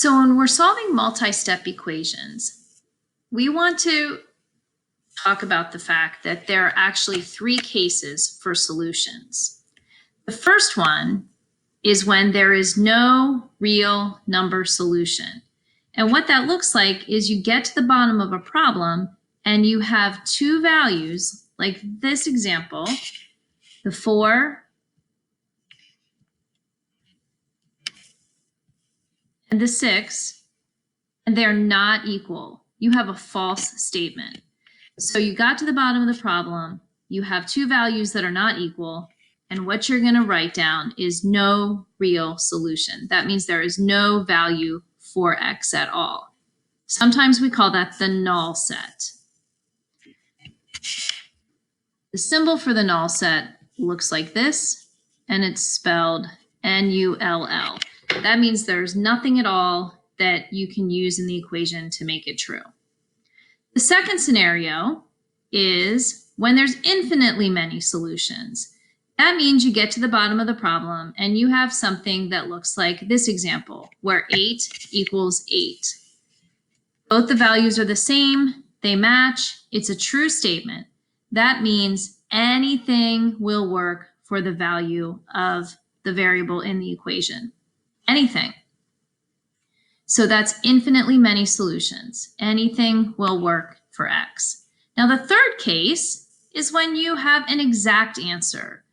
So when we're solving multi-step equations, we want to talk about the fact that there are actually three cases for solutions. The first one is when there is no real number solution. And what that looks like is you get to the bottom of a problem and you have two values, like this example, the 4 and the 6, and they're not equal. You have a false statement. So you got to the bottom of the problem, you have two values that are not equal, and what you're going to write down is no real solution. That means there is no value for x at all. Sometimes we call that the null set. The symbol for the null set looks like this, and it's spelled N-U-L-L. That means there's nothing at all that you can use in the equation to make it true. The second scenario is when there's infinitely many solutions. That means you get to the bottom of the problem and you have something that looks like this example, where 8 equals 8. Both the values are the same, they match, it's a true statement. That means anything will work for the value of the variable in the equation. Anything. So that's infinitely many solutions. Anything will work for x. Now the third case is when you have an exact answer.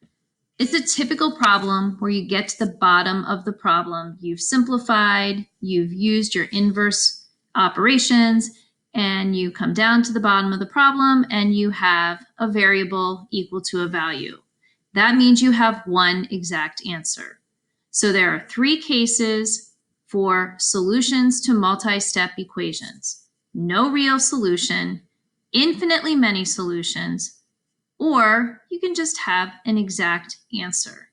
It's a typical problem where you get to the bottom of the problem. You've simplified, you've used your inverse operations, and you come down to the bottom of the problem and you have a variable equal to a value. That means you have one exact answer. So there are three cases for solutions to multi-step equations: no real solution, infinitely many solutions, or you can just have an exact answer.